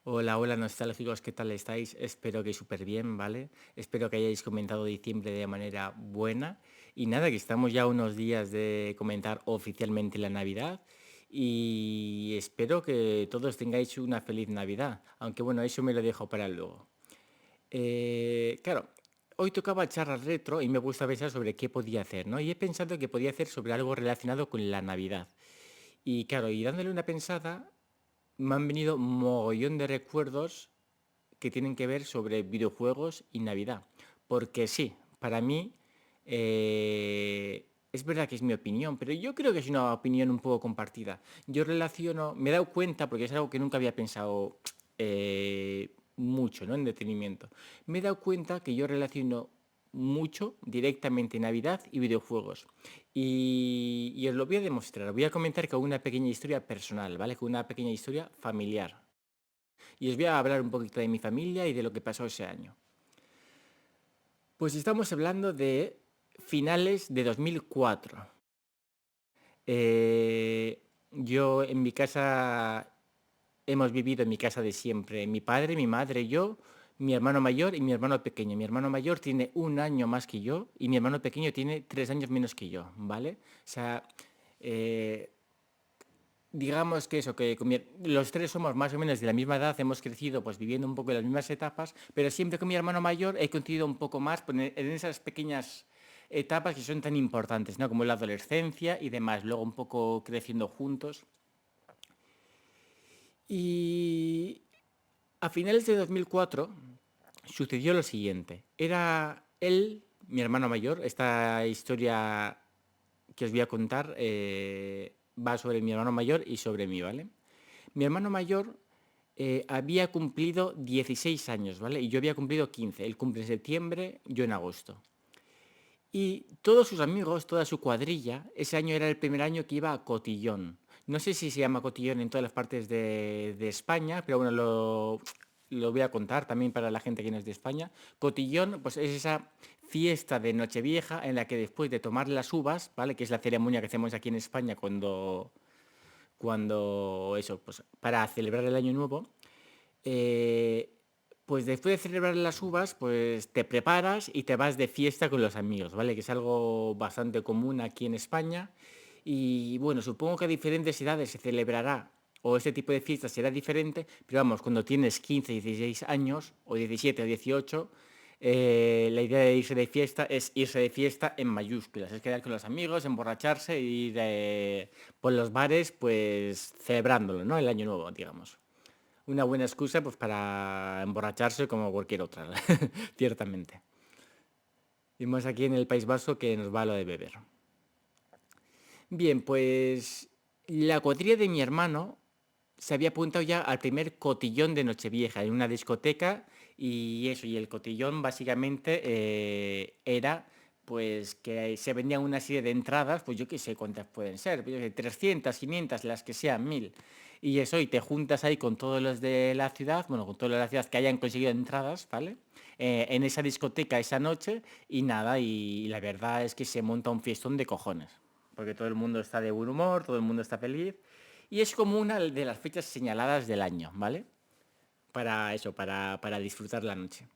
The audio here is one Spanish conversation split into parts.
Hola, hola nostálgicos, ¿qué tal estáis? Espero que súper bien, ¿vale? Espero que hayáis comentado diciembre de manera buena. Y nada, que estamos ya a unos días de comentar oficialmente la Navidad. Y espero que todos tengáis una feliz Navidad. Aunque bueno, eso me lo dejo para luego. Claro, hoy tocaba charla retro y me gusta pensar sobre qué podía hacer, ¿no? Y he pensado que podía hacer sobre algo relacionado con la Navidad. Y claro, y dándole una pensada, me han venido mogollón de recuerdos que tienen que ver sobre videojuegos y Navidad. Porque sí, para mí es verdad que es mi opinión, pero yo creo que es una opinión un poco compartida. Yo relaciono, me he dado cuenta, porque es algo que nunca había pensado mucho, ¿no? En detenimiento. Me he dado cuenta que yo relaciono mucho directamente Navidad y videojuegos. Y os lo voy a demostrar. Voy a comentar con una pequeña historia personal, ¿vale? Con una pequeña historia familiar. Y os voy a hablar un poquito de mi familia y de lo que pasó ese año. Pues estamos hablando de finales de 2004. Yo en mi casa hemos vivido en mi casa de siempre. Mi padre, mi madre, yo, mi hermano mayor y mi hermano pequeño. Mi hermano mayor tiene un año más que yo y mi hermano pequeño tiene 3 años menos que yo, ¿vale? O sea, eh, digamos que eso, que los tres somos más o menos de la misma edad, hemos crecido pues viviendo un poco en las mismas etapas, pero siempre con mi hermano mayor he coincidido un poco más pues, en esas pequeñas etapas que son tan importantes, ¿no? Como la adolescencia y demás, luego un poco creciendo juntos. Y a finales de 2004 sucedió lo siguiente. Era él, mi hermano mayor, esta historia que os voy a contar va sobre mi hermano mayor y sobre mí, ¿vale? Mi hermano mayor había cumplido 16 años, ¿vale? Y yo había cumplido 15. Él cumple en septiembre, yo en agosto. Y todos sus amigos, toda su cuadrilla, ese año era el primer año que iba a Cotillón. No sé si se llama Cotillón en todas las partes de España, pero bueno, lo voy a contar también para la gente que no es de España. Cotillón, pues es esa fiesta de Nochevieja en la que después de tomar las uvas, ¿vale? Que es la ceremonia que hacemos aquí en España cuando eso, pues para celebrar el año nuevo, eh, pues después de celebrar las uvas, pues te preparas y te vas de fiesta con los amigos, ¿vale? Que es algo bastante común aquí en España. Y bueno, supongo que a diferentes edades se celebrará, o este tipo de fiesta será diferente, pero vamos, cuando tienes 15, 16 años, o 17 o 18, la idea de irse de fiesta es irse de fiesta en mayúsculas, es quedar con los amigos, emborracharse y ir por los bares, pues celebrándolo, ¿no? El año nuevo, digamos. Una buena excusa pues para emborracharse como cualquier otra, ciertamente. Y más aquí en el País Vasco que nos va lo de beber. Bien, pues la cuadrilla de mi hermano se había apuntado ya al primer cotillón de Nochevieja en una discoteca y eso, y el cotillón básicamente era pues que se vendían una serie de entradas, pues yo qué sé cuántas pueden ser, pues, yo qué sé, 300, 500, las que sean 1000. Y eso, y te juntas ahí con todos los de la ciudad, bueno, con todos los de la ciudad que hayan conseguido entradas, ¿vale? En esa discoteca esa noche y nada, y la verdad es que se monta un fiestón de cojones, porque todo el mundo está de buen humor, todo el mundo está feliz. Y es como una de las fechas señaladas del año, ¿vale? Para eso, para disfrutar la noche.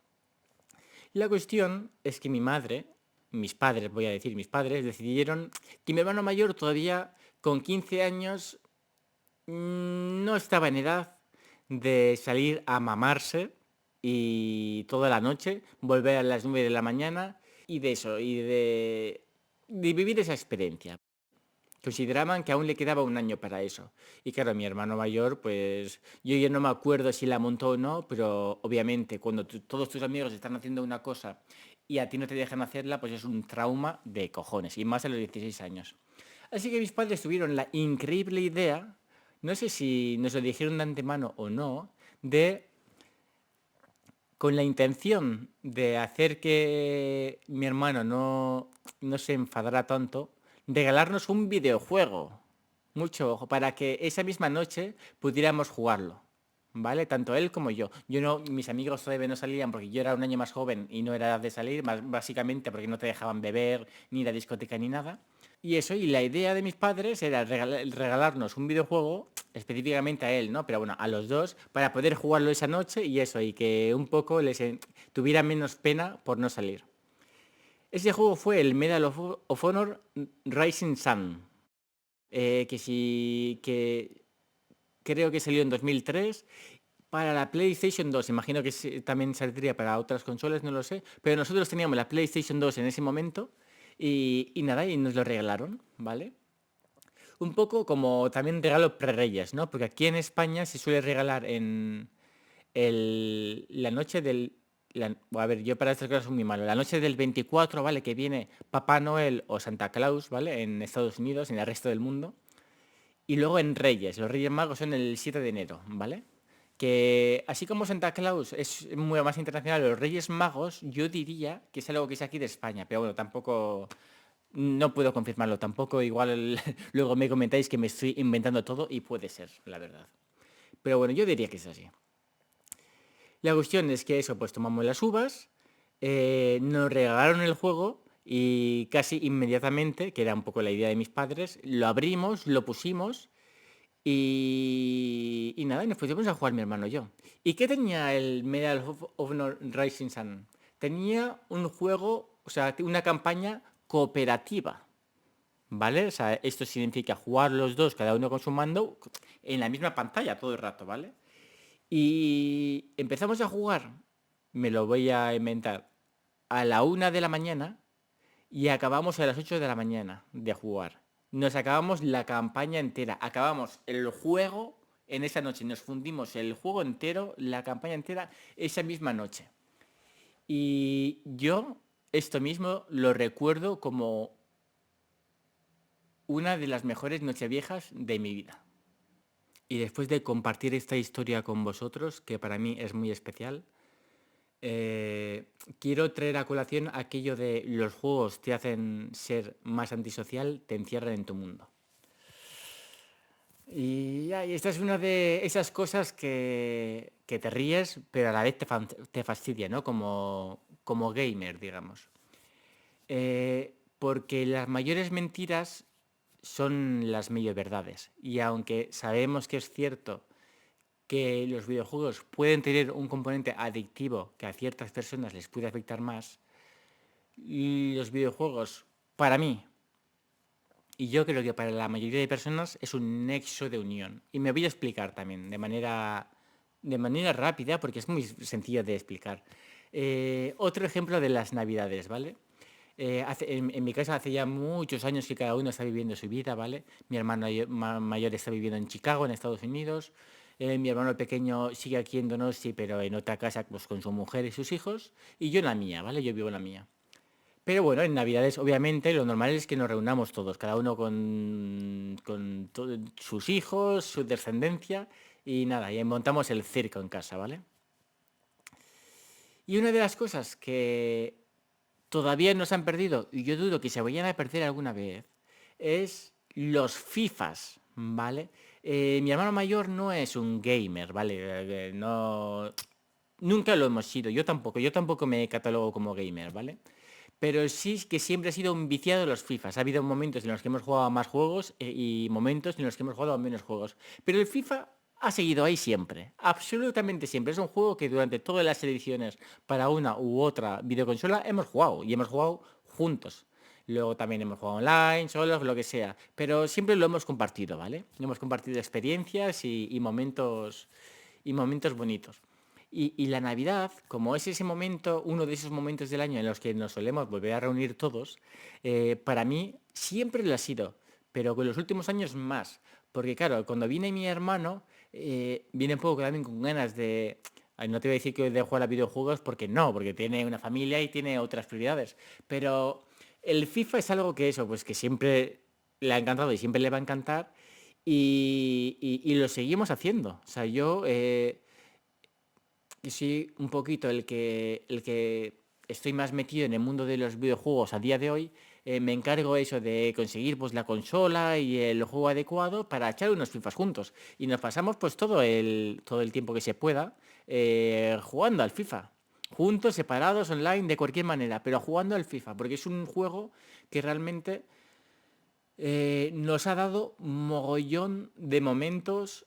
La cuestión es que mi madre, mis padres, voy a decir, mis padres decidieron que mi hermano mayor todavía con 15 años no estaba en edad de salir a mamarse y toda la noche, volver a las 9 de la mañana y de eso, de vivir esa experiencia. Consideraban que aún le quedaba un año para eso. Y claro, mi hermano mayor, pues yo ya no me acuerdo si la montó o no, pero obviamente cuando todos tus amigos están haciendo una cosa y a ti no te dejan hacerla, pues es un trauma de cojones, y más a los 16 años. Así que mis padres tuvieron la increíble idea, no sé si nos lo dijeron de antemano o no, de, con la intención de hacer que mi hermano no se enfadara tanto, regalarnos un videojuego. Mucho ojo, para que esa misma noche pudiéramos jugarlo. ¿Vale? Tanto él como yo. Yo no, mis amigos todavía no salían porque yo era un año más joven y no era edad de salir, básicamente porque no te dejaban beber, ni ir a discoteca, ni nada. Y eso, y la idea de mis padres era regalarnos un videojuego, específicamente a él, ¿no? Pero bueno, a los dos, para poder jugarlo esa noche y eso, y que un poco tuviera menos pena por no salir. Ese juego fue el Medal of Honor Rising Sun, que creo que salió en 2003 para la PlayStation 2. Imagino que también saldría para otras consolas, no lo sé. Pero nosotros teníamos la PlayStation 2 en ese momento y nada, y nos lo regalaron, ¿vale? Un poco como también regalo pre-Reyes, ¿no? Porque aquí en España se suele regalar en la noche del... a ver, yo para estas cosas soy muy malo. La noche del 24, ¿vale? Que viene Papá Noel o Santa Claus, ¿vale? En Estados Unidos, en el resto del mundo. Y luego en Reyes. Los Reyes Magos son el 7 de enero, ¿vale? Que así como Santa Claus es muy más internacional, los Reyes Magos yo diría que es algo que es aquí de España, pero bueno, tampoco, no puedo confirmarlo tampoco, igual luego me comentáis que me estoy inventando todo y puede ser, la verdad. Pero bueno, yo diría que es así. La cuestión es que eso, pues tomamos las uvas, nos regalaron el juego y casi inmediatamente, que era un poco la idea de mis padres, lo abrimos, lo pusimos y nada, y nos pusimos a jugar mi hermano y yo. ¿Y qué tenía el Medal of Honor Rising Sun? Tenía un juego, o sea, una campaña cooperativa, ¿vale? O sea, esto significa jugar los dos, cada uno con su mando, en la misma pantalla todo el rato, ¿vale? Y empezamos a jugar, me lo voy a inventar, a la 1 de la mañana y acabamos a las 8 de la mañana de jugar. Nos acabamos la campaña entera, acabamos el juego en esa noche, nos fundimos el juego entero, la campaña entera, esa misma noche. Y yo esto mismo lo recuerdo como una de las mejores nocheviejas de mi vida. Y después de compartir esta historia con vosotros, que para mí es muy especial, quiero traer a colación aquello de los juegos te hacen ser más antisocial, te encierran en tu mundo. Y esta es una de esas cosas que te ríes, pero a la vez te fastidia, ¿no? Como gamer, digamos. Porque las mayores mentiras son las medio verdades. Y aunque sabemos que es cierto que los videojuegos pueden tener un componente adictivo que a ciertas personas les puede afectar más, los videojuegos, para mí, y yo creo que para la mayoría de personas, es un nexo de unión. Y me voy a explicar también de manera rápida, porque es muy sencillo de explicar. Otro ejemplo de las navidades, ¿vale? En mi casa hace ya muchos años que cada uno está viviendo su vida, ¿vale? Mi hermano mayor está viviendo en Chicago, en Estados Unidos. Mi hermano pequeño sigue aquí en Donosti, pero en otra casa pues, con su mujer y sus hijos. Y yo en la mía, ¿vale? Yo vivo en la mía. Pero bueno, en Navidades obviamente lo normal es que nos reunamos todos, cada uno con sus hijos, su descendencia y nada, y montamos el circo en casa, ¿vale? Y una de las cosas que todavía no se han perdido, y yo dudo que se vayan a perder alguna vez, es los FIFAs, ¿vale? Mi hermano mayor no es un gamer, ¿vale? No, nunca lo hemos sido, yo tampoco me catalogo como gamer, ¿vale? Pero sí que siempre ha sido un viciado de los FIFAs. Ha habido momentos en los que hemos jugado a más juegos y momentos en los que hemos jugado a menos juegos. Pero el FIFA ha seguido ahí siempre, absolutamente siempre. Es un juego que durante todas las ediciones para una u otra videoconsola hemos jugado y hemos jugado juntos. Luego también hemos jugado online, solos, lo que sea. Pero siempre lo hemos compartido, ¿vale? Hemos compartido experiencias y momentos bonitos. Y la Navidad, como es ese momento, uno de esos momentos del año en los que nos solemos volver a reunir todos, para mí siempre lo ha sido, pero con los últimos años más. Porque claro, cuando viene mi hermano, viene un poco también con ganas de... ay, no te voy a decir que de jugar a videojuegos porque no, porque tiene una familia y tiene otras prioridades. Pero el FIFA es algo que eso, pues que siempre le ha encantado y siempre le va a encantar y lo seguimos haciendo. O sea, yo que soy un poquito el que estoy más metido en el mundo de los videojuegos a día de hoy, me encargo eso de conseguir pues la consola y el juego adecuado para echar unos FIFAs juntos. Y nos pasamos pues todo el tiempo que se pueda jugando al FIFA. Juntos, separados, online, de cualquier manera, pero jugando al FIFA, porque es un juego que realmente nos ha dado mogollón de momentos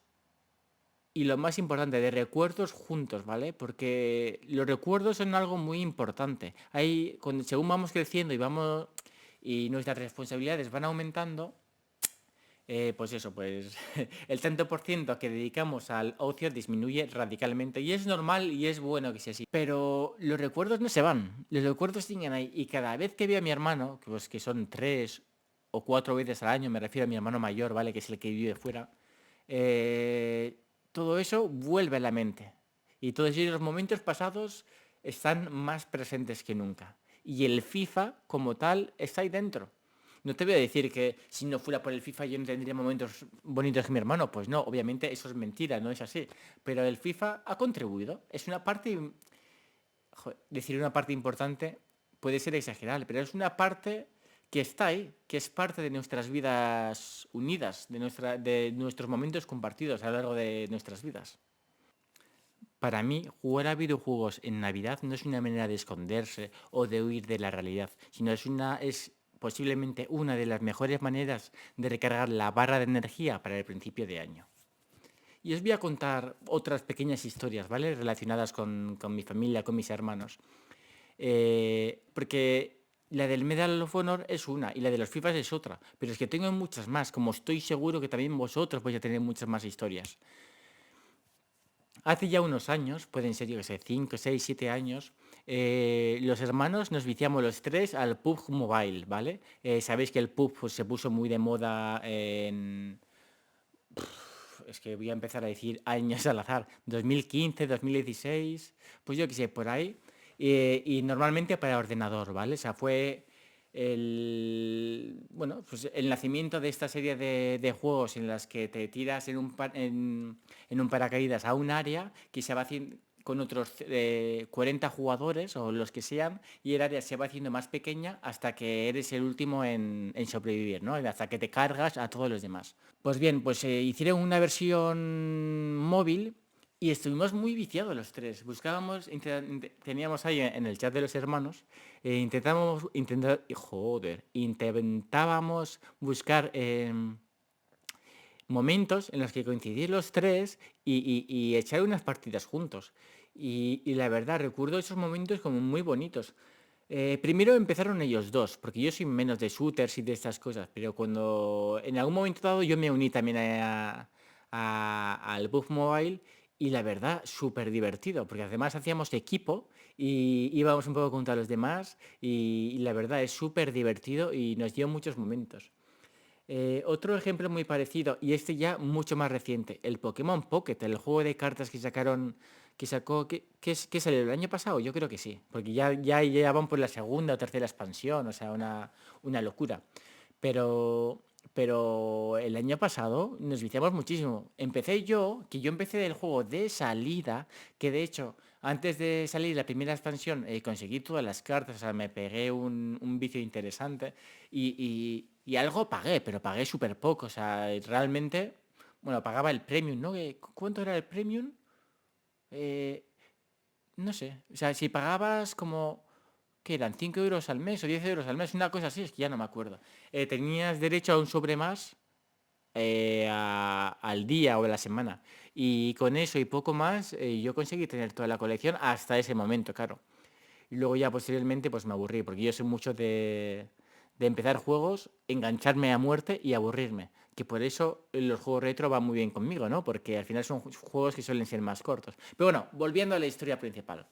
y lo más importante, de recuerdos juntos, ¿vale? Porque los recuerdos son algo muy importante. Según vamos creciendo y nuestras responsabilidades van aumentando, pues eso, pues el tanto por ciento que dedicamos al ocio disminuye radicalmente y es normal y es bueno que sea así. Pero los recuerdos no se van, los recuerdos siguen ahí y cada vez que veo a mi hermano, pues que son 3 o 4 veces al año, me refiero a mi hermano mayor, ¿vale? Que es el que vive fuera, eh, todo eso vuelve a la mente y todos esos momentos pasados están más presentes que nunca. Y el FIFA como tal está ahí dentro. No te voy a decir que si no fuera por el FIFA yo no tendría momentos bonitos con mi hermano. Pues no, obviamente eso es mentira, no es así. Pero el FIFA ha contribuido. Es una parte, decir una parte importante puede ser exagerable, pero es una parte que está ahí, que es parte de nuestras vidas unidas, de nuestros momentos compartidos a lo largo de nuestras vidas. Para mí, jugar a videojuegos en Navidad no es una manera de esconderse o de huir de la realidad, sino es posiblemente una de las mejores maneras de recargar la barra de energía para el principio de año. Y os voy a contar otras pequeñas historias, ¿vale? Relacionadas con mi familia, con mis hermanos. Porque la del Medal of Honor es una y la de los FIFAs es otra. Pero es que tengo muchas más, como estoy seguro que también vosotros vais a tener muchas más historias. Hace ya unos años, pueden ser, yo que sé, 5, 6, 7 años, los hermanos nos viciamos los tres al PUBG Mobile, ¿vale? Sabéis que el PUBG pues, se puso muy de moda en... Es que voy a empezar a decir años al azar, 2015, 2016, pues yo qué sé, por ahí. Y normalmente para ordenador, ¿vale? O sea, fue bueno, pues el nacimiento de esta serie de juegos en las que te tiras en un paracaídas a un área que se va haciendo con otros 40 jugadores o los que sean y el área se va haciendo más pequeña hasta que eres el último en sobrevivir, ¿no? Hasta que te cargas a todos los demás. Pues bien, pues hicieron una versión móvil y estuvimos muy viciados los tres. Teníamos ahí en el chat de los hermanos, intentábamos buscar momentos en los que coincidir los tres y echar unas partidas juntos. Y la verdad, recuerdo esos momentos como muy bonitos. Primero empezaron ellos dos, porque yo soy menos de shooters y de estas cosas, pero cuando en algún momento dado yo me uní también al PUBG Mobile y la verdad, súper divertido, porque además hacíamos equipo y íbamos un poco contra los demás y la verdad es súper divertido y nos dio muchos momentos. Otro ejemplo muy parecido, y este ya mucho más reciente, el Pokémon Pocket, el juego de cartas que salió el año pasado, yo creo que sí, porque ya van por la segunda o tercera expansión, o sea, una locura. Pero, pero el año pasado nos viciamos muchísimo. Que yo empecé del juego de salida, que de hecho, antes de salir la primera expansión, conseguí todas las cartas, o sea, me pegué un vicio interesante y algo pagué, pero pagué súper poco, o sea, realmente, bueno, pagaba el premium, ¿no? ¿Cuánto era el premium? Eh, no sé, o sea, si pagabas como, ¿qué eran? 5 € al mes o 10 € al mes, una cosa así, es que ya no me acuerdo. Tenías derecho a un sobre más al día o a la semana. Y con eso y poco más, yo conseguí tener toda la colección hasta ese momento, claro. Y luego ya posteriormente pues me aburrí, porque yo soy mucho de empezar juegos, engancharme a muerte y aburrirme. Que por eso los juegos retro van muy bien conmigo, ¿no? Porque al final son juegos que suelen ser más cortos. Pero bueno, volviendo a la historia principal.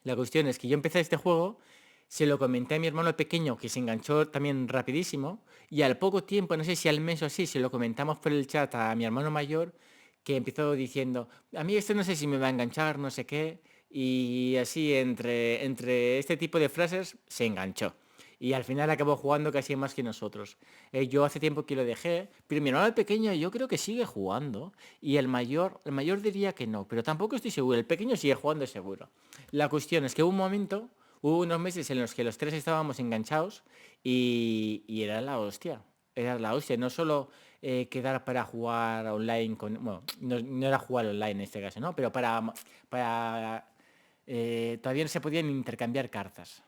La cuestión es que yo empecé este juego, se lo comenté a mi hermano pequeño, que se enganchó también rapidísimo, y al poco tiempo, no sé si al mes o así, se lo comentamos por el chat a mi hermano mayor, que empezó diciendo, a mí esto no sé si me va a enganchar, no sé qué, y así entre este tipo de frases se enganchó. Y al final acabó jugando casi más que nosotros. Yo hace tiempo que lo dejé, pero mi hermano pequeño yo creo que sigue jugando. Y el mayor diría que no, pero tampoco estoy seguro. El pequeño sigue jugando seguro. La cuestión es que hubo unos meses en los que los tres estábamos enganchados y era la hostia. Era la hostia. No solo quedar para jugar online bueno, no era jugar online en este caso, ¿no? Pero todavía no se podían intercambiar cartas.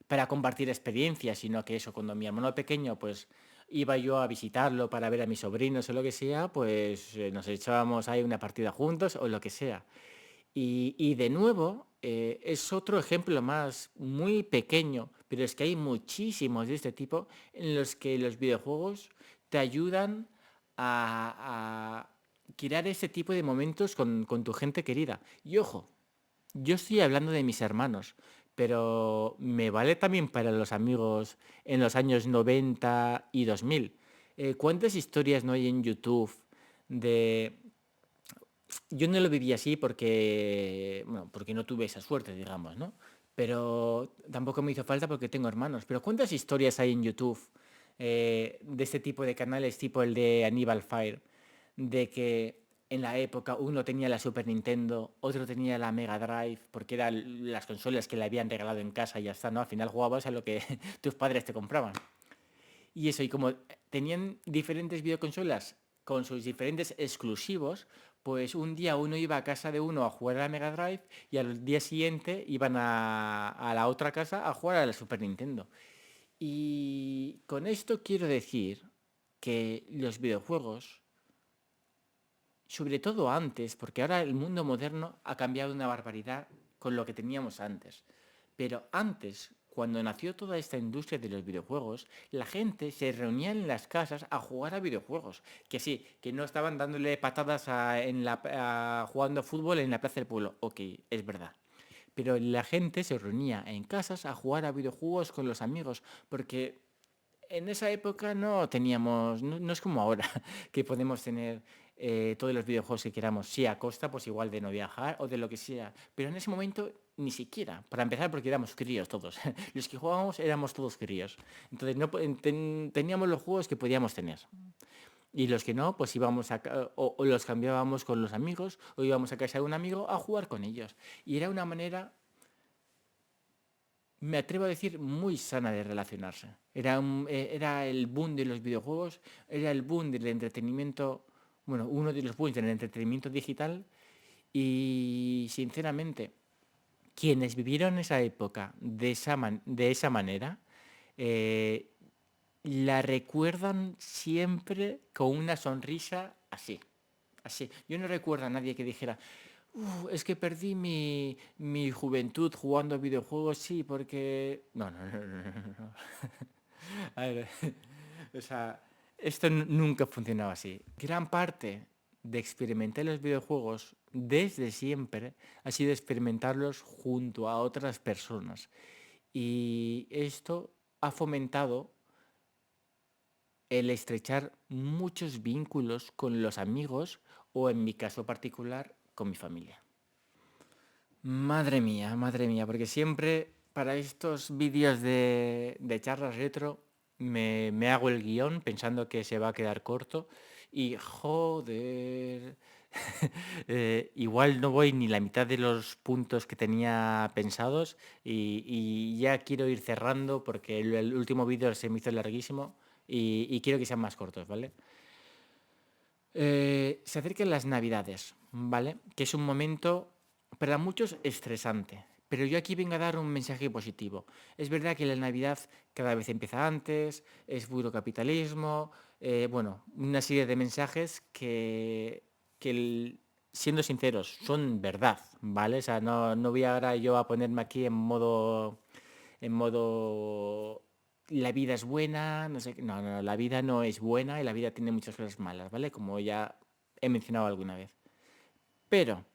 para compartir experiencias, sino que eso, cuando mi hermano pequeño, pues iba yo a visitarlo para ver a mis sobrinos o lo que sea, pues nos echábamos ahí una partida juntos o lo que sea. Y de nuevo, es otro ejemplo más muy pequeño, pero es que hay muchísimos de este tipo en los que los videojuegos te ayudan a crear ese tipo de momentos con tu gente querida. Y ojo, yo estoy hablando de mis hermanos, pero me vale también para los amigos en los años 90 y 2000. ¿Cuántas historias no hay en YouTube de... Yo no lo viví así porque, bueno, porque no tuve esa suerte, digamos, ¿no? Pero tampoco me hizo falta porque tengo hermanos. Pero ¿cuántas historias hay en YouTube de este tipo de canales, tipo el de Aníbal Fire, de que en la época uno tenía la Super Nintendo, otro tenía la Mega Drive, porque eran las consolas que le habían regalado en casa y ya está, ¿no? Al final jugabas a lo que tus padres te compraban. Y eso, y como tenían diferentes videoconsolas con sus diferentes exclusivos, pues un día uno iba a casa de uno a jugar a la Mega Drive y al día siguiente iban a la otra casa a jugar a la Super Nintendo. Y con esto quiero decir que los videojuegos, sobre todo antes, porque ahora el mundo moderno ha cambiado una barbaridad con lo que teníamos antes. Pero antes, cuando nació toda esta industria de los videojuegos, la gente se reunía en las casas a jugar a videojuegos. Que sí, que no estaban dándole patadas jugando fútbol en la plaza del pueblo. Ok, es verdad. Pero la gente se reunía en casas a jugar a videojuegos con los amigos, porque en esa época no teníamos, no es como ahora, que podemos tener todos los videojuegos que queramos, sí, a costa pues igual de no viajar o de lo que sea, pero en ese momento ni siquiera, para empezar porque éramos críos todos, los que jugábamos éramos todos críos, entonces no, teníamos los juegos que podíamos tener. Y los que no, pues íbamos o los cambiábamos con los amigos o íbamos a casa de un amigo a jugar con ellos. Y era una manera, me atrevo a decir, muy sana de relacionarse. Era el boom de los videojuegos, era el boom del entretenimiento, bueno, uno de los booms del entretenimiento digital y sinceramente, quienes vivieron esa época de esa manera, eh, la recuerdan siempre con una sonrisa así. Así. Yo no recuerdo a nadie que dijera, es que perdí mi juventud jugando a videojuegos, sí, porque... No, no, no, no, no, no. A ver, o sea, esto nunca funcionaba así. Gran parte de experimentar los videojuegos desde siempre ha sido experimentarlos junto a otras personas. Y esto ha fomentado el estrechar muchos vínculos con los amigos o en mi caso particular con mi familia. Madre mía, porque siempre para estos vídeos de charlas retro me hago el guión pensando que se va a quedar corto y joder, igual no voy ni la mitad de los puntos que tenía pensados y ya quiero ir cerrando porque el último vídeo se me hizo larguísimo y quiero que sean más cortos, ¿vale? Se acercan las Navidades, ¿vale? Que es un momento para muchos estresante. Pero yo aquí vengo a dar un mensaje positivo. Es verdad que la Navidad cada vez empieza antes, es puro capitalismo, bueno, una serie de mensajes que siendo sinceros, son verdad, ¿vale? O sea, no voy ahora yo a ponerme aquí en modo la vida es buena, no sé, no, no, la vida no es buena y la vida tiene muchas cosas malas, ¿vale? Como ya he mencionado alguna vez. Pero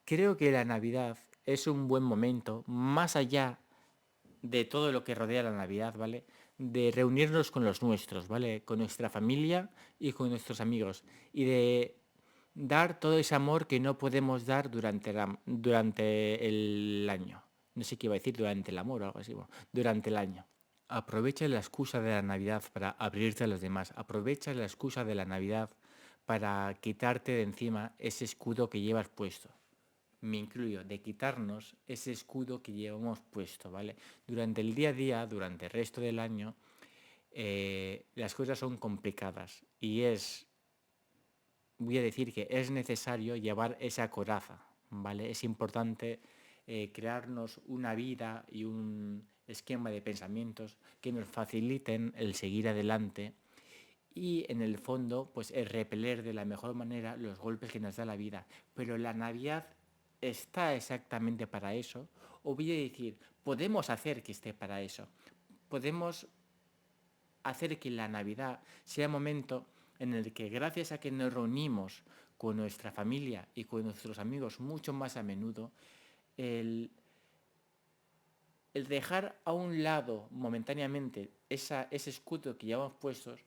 creo que la Navidad es un buen momento, más allá de todo lo que rodea la Navidad, ¿vale? De reunirnos con los nuestros, ¿vale? Con nuestra familia y con nuestros amigos. Y de dar todo ese amor que no podemos dar durante el año. No sé qué iba a decir, durante el amor o algo así, bueno, durante el año. Aprovecha la excusa de la Navidad para abrirte a los demás. Aprovecha la excusa de la Navidad para quitarte de encima ese escudo que llevas puesto. Me incluyo, de quitarnos ese escudo que llevamos puesto, ¿vale? Durante el día a día, durante el resto del año, las cosas son complicadas y voy a decir que es necesario llevar esa coraza, ¿vale? Es importante crearnos una vida esquema de pensamientos que nos faciliten el seguir adelante y en el fondo pues el repeler de la mejor manera los golpes que nos da la vida. Pero la Navidad está exactamente para eso, o voy a decir, podemos hacer que esté para eso. Podemos hacer que la Navidad sea un momento en el que gracias a que nos reunimos con nuestra familia y con nuestros amigos mucho más a menudo, el, el dejar a un lado momentáneamente ese escudo que llevamos puestos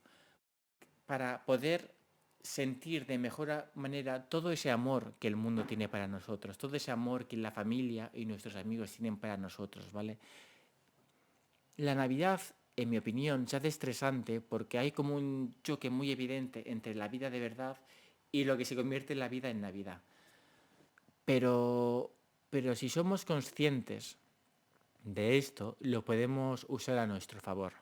para poder sentir de mejor manera todo ese amor que el mundo tiene para nosotros, todo ese amor que la familia y nuestros amigos tienen para nosotros, ¿vale? La Navidad, en mi opinión, se hace estresante porque hay como un choque muy evidente entre la vida de verdad y lo que se convierte en la vida en Navidad. Pero, pero si somos conscientes de esto, lo podemos usar a nuestro favor,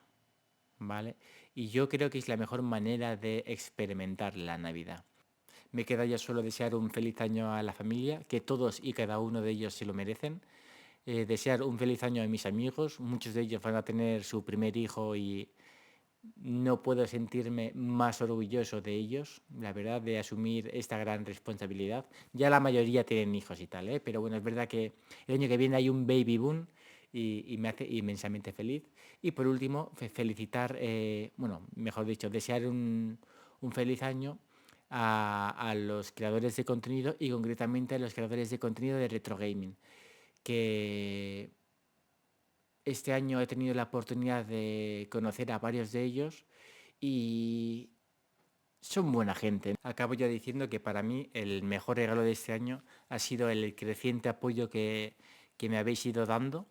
¿vale? Y yo creo que es la mejor manera de experimentar la Navidad. Me queda ya solo desear un feliz año a la familia, que todos y cada uno de ellos se lo merecen. Desear un feliz año a mis amigos, muchos de ellos van a tener su primer hijo y no puedo sentirme más orgulloso de ellos, la verdad, de asumir esta gran responsabilidad. Ya la mayoría tienen hijos y tal, ¿eh? Pero bueno, es verdad que el año que viene hay un baby boom y me hace inmensamente feliz. Y por último, felicitar, bueno, mejor dicho, desear un feliz año a los creadores de contenido y concretamente a los creadores de contenido de retro gaming, que este año he tenido la oportunidad de conocer a varios de ellos y son buena gente. Acabo ya diciendo que para mí el mejor regalo de este año ha sido el creciente apoyo que me habéis ido dando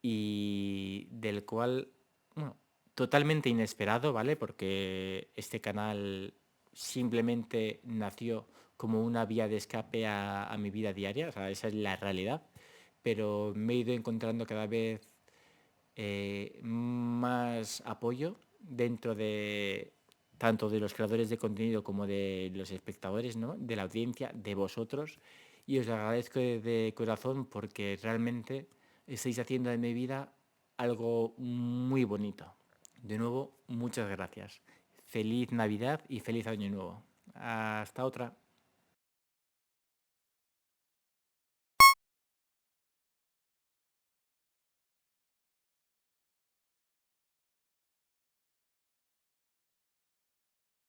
y del cual, bueno, totalmente inesperado, ¿vale? Porque este canal simplemente nació como una vía de escape a mi vida diaria, o sea, esa es la realidad, pero me he ido encontrando cada vez más apoyo dentro de tanto de los creadores de contenido como de los espectadores, ¿no? De la audiencia, de vosotros. Y os agradezco de corazón porque realmente estáis haciendo de mi vida algo muy bonito. De nuevo, muchas gracias. Feliz Navidad y feliz Año Nuevo. Hasta otra.